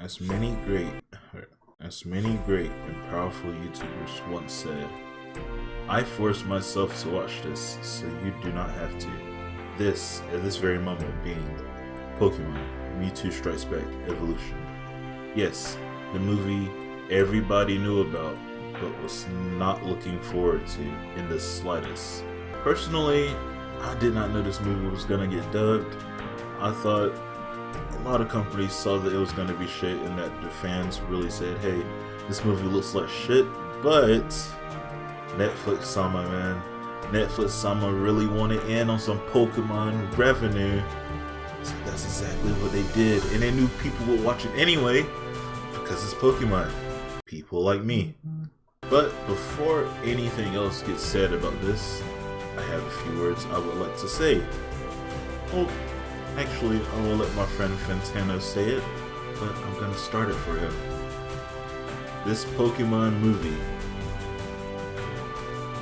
As many great as many great and powerful YouTubers once said, I force myself to watch this so you do not have to. This, at this very moment, being Pokemon Mewtwo Strikes Back Evolution. Yes, the movie everybody knew about but was not looking forward to in the slightest. Personally, I did not know this movie was gonna get dubbed. I thought a lot of companies saw that it was gonna be shit and that the fans really said, hey, this movie looks like shit, but Netflix sama, man. Netflix sama really wanted in on some Pokemon revenue. So that's exactly what they did. And they knew people would watch it anyway because it's Pokemon. People like me. But before anything else gets said about this, I have a few words I would like to say. Well, actually, I will let my friend Fantano say it, but I'm gonna start it for him. This Pokemon movie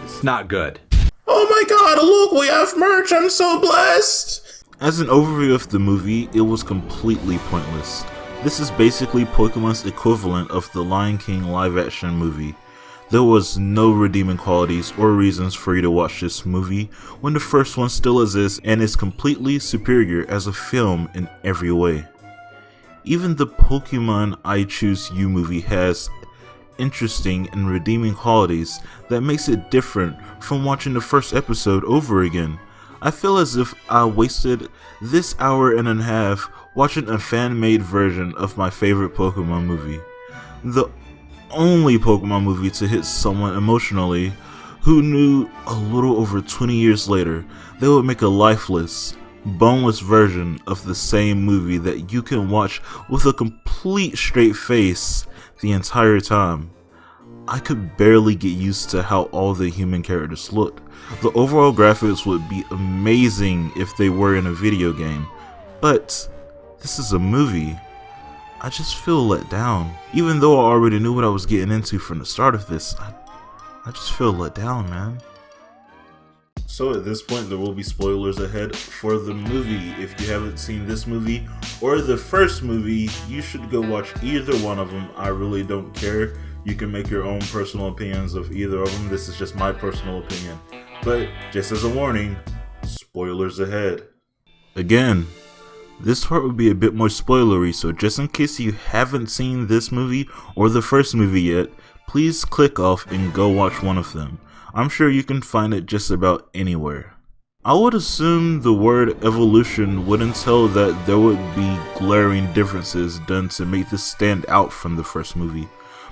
is not good. Oh my god, look, we have merch, I'm so blessed! As an overview of the movie, it was completely pointless. This is basically Pokemon's equivalent of the Lion King live-action movie. There was no redeeming qualities or reasons for you to watch this movie when the first one still exists and is completely superior as a film in every way. Even the Pokemon I Choose You movie has interesting and redeeming qualities that makes it different from watching the first episode over again. I feel as if I wasted this hour and a half watching a fan-made version of my favorite Pokemon movie. The only Pokemon movie to hit someone emotionally who knew a little over 20 years later they would make a lifeless, boneless version of the same movie that you can watch with a complete straight face the entire time. I could barely get used to how all the human characters looked. The overall graphics would be amazing if they were in a video game, but this is a movie. I just feel let down. Even though I already knew what I was getting into from the start of this, I just feel let down, man. So at this point there will be spoilers ahead for the movie. If you haven't seen this movie or the first movie, you should go watch either one of them. I really don't care. You can make your own personal opinions of either of them. This is just my personal opinion. But just as a warning, spoilers ahead. Again, this part would be a bit more spoilery, so just in case you haven't seen this movie or the first movie yet, please click off and go watch one of them. I'm sure you can find it just about anywhere. I would assume the word evolution would entail that there would be glaring differences done to make this stand out from the first movie.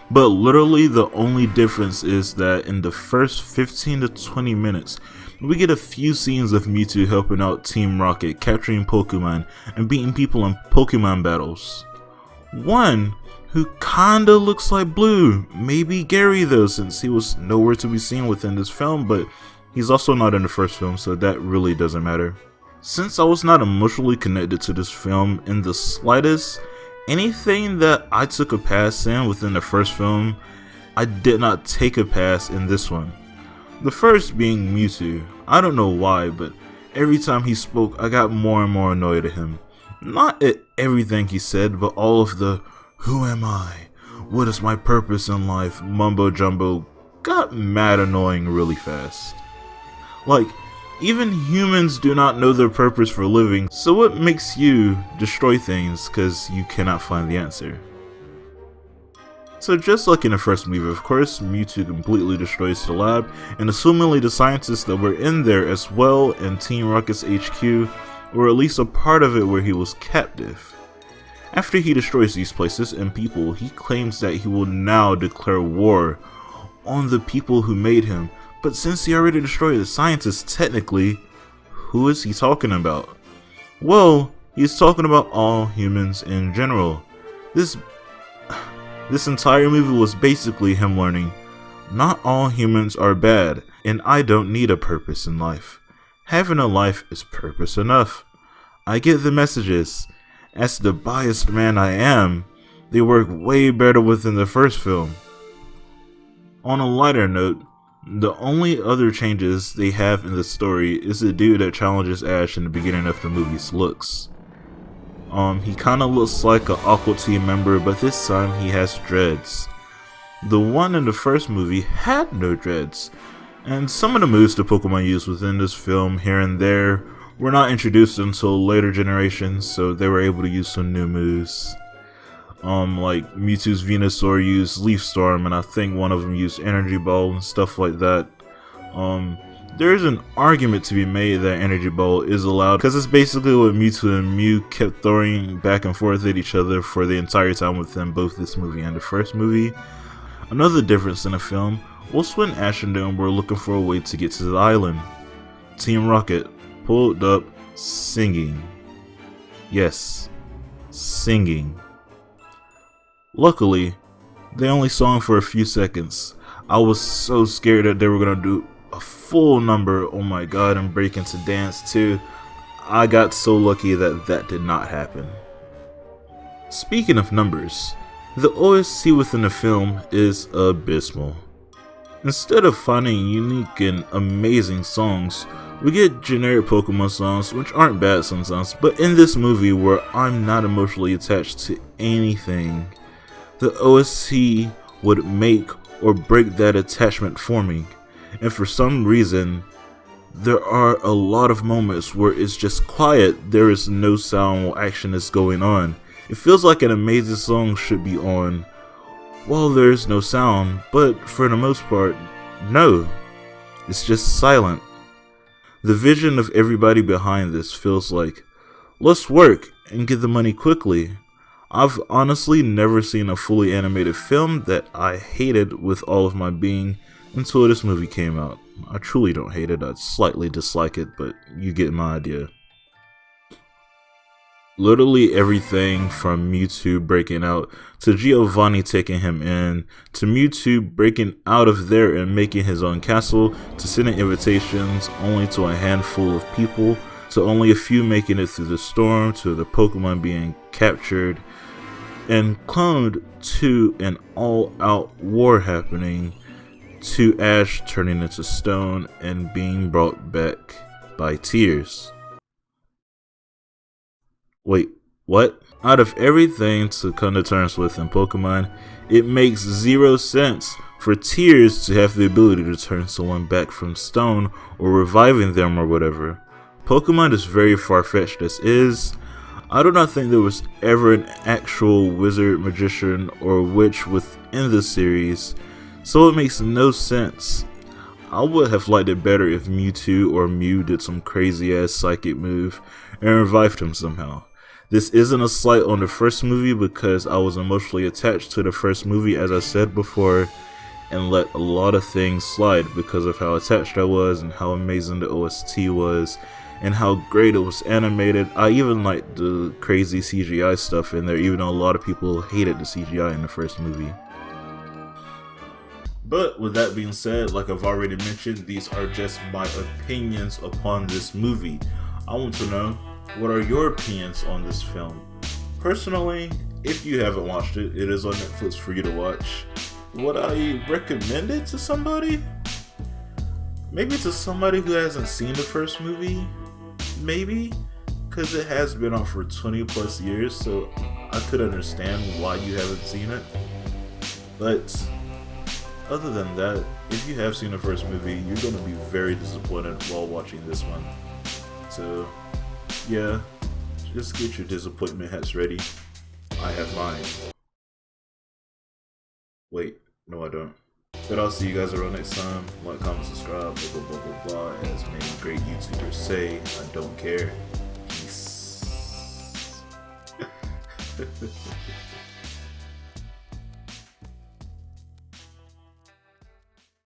But literally the only difference is that in the first 15 to 20 minutes, we get a few scenes of Mewtwo helping out Team Rocket, capturing Pokemon, and beating people in Pokemon battles. One who kinda looks like Blue, maybe Gary though, since he was nowhere to be seen within this film, but he's also not in the first film, so that really doesn't matter. Since I was not emotionally connected to this film in the slightest, anything that I took a pass in within the first film, I did not take a pass in this one. The first being Mewtwo. I don't know why, but every time he spoke, I got more and more annoyed at him. Not at everything he said, but all of the "Who am I? What is my purpose in life?" mumbo jumbo got mad annoying really fast. Like, even humans do not know their purpose for living, so what makes you destroy things because you cannot find the answer? So just like in the first movie, of course, Mewtwo completely destroys the lab, and assumingly the scientists that were in there as well in Team Rocket's HQ, or at least a part of it where he was captive. After he destroys these places and people, he claims that he will now declare war on the people who made him. But since he already destroyed the scientists, technically, who is he talking about? Well, he's talking about all humans in general. This entire movie was basically him learning, not all humans are bad, and I don't need a purpose in life. Having a life is purpose enough. I get the messages. As the biased man I am, they work way better within the first film. On a lighter note, the only other changes they have in the story is the dude that challenges Ash in the beginning of the movie's looks. He kinda looks like an Aqua Team member, but this time he has dreads. The one in the first movie had no dreads, and some of the moves the Pokemon used within this film here and there were not introduced until later generations, so they were able to use some new moves. Like Mewtwo's Venusaur used Leaf Storm, and I think one of them used Energy Ball and stuff like that. There's an argument to be made that Energy Ball is allowed because it's basically what Mewtwo and Mew kept throwing back and forth at each other for the entire time within both this movie and the first movie. Another difference in the film was when Ash and them were looking for a way to get to the island. Team Rocket pulled up singing. Yes, singing. Luckily, they only sung for a few seconds. I was so scared that they were gonna do a full number, oh my god, and break into dance too. I got so lucky that that did not happen. Speaking of numbers, the OST within the film is abysmal. Instead of finding unique and amazing songs, we get generic Pokemon songs, which aren't bad sometimes, but in this movie where I'm not emotionally attached to anything, the OST would make or break that attachment for me. And for some reason, there are a lot of moments where it's just quiet, there is no sound while action is going on. It feels like an amazing song should be on while there is no sound, but for the most part, no. It's just silent. The vision of everybody behind this feels like, let's work and get the money quickly. I've honestly never seen a fully animated film that I hated with all of my being until this movie came out. I truly don't hate it, I slightly dislike it, but you get my idea. Literally everything from Mewtwo breaking out, to Giovanni taking him in, to Mewtwo breaking out of there and making his own castle, to sending invitations only to a handful of people, to only a few making it through the storm, to the Pokemon being captured and cloned, to an all-out war happening, to Ash turning into stone and being brought back by tears. Wait, what? Out of everything to come to terms with in Pokemon, it makes zero sense for Tears to have the ability to turn someone back from stone or reviving them or whatever. Pokemon is very far-fetched as is. I do not think there was ever an actual wizard, magician, or witch within the series, so it makes no sense. I would have liked it better if Mewtwo or Mew did some crazy ass psychic move and revived him somehow. This isn't a slight on the first movie because I was emotionally attached to the first movie, as I said before, and let a lot of things slide because of how attached I was and how amazing the OST was and how great it was animated. I even liked the crazy CGI stuff in there, even though a lot of people hated the CGI in the first movie. But with that being said, like I've already mentioned, these are just my opinions upon this movie. I want to know, what are your opinions on this film? Personally, if you haven't watched it, it is on Netflix for you to watch. Would I recommend it to somebody? Maybe to somebody who hasn't seen the first movie? Maybe? Because it has been on for 20 plus years, so I could understand why you haven't seen it. But other than that, if you have seen the first movie, you're going to be very disappointed while watching this one. So, yeah, just get your disappointment hats ready. I have mine. Wait, no I don't. But I'll see you guys around next time. Like, comment, subscribe, blah blah blah blah blah. As many great YouTubers say, I don't care. Peace.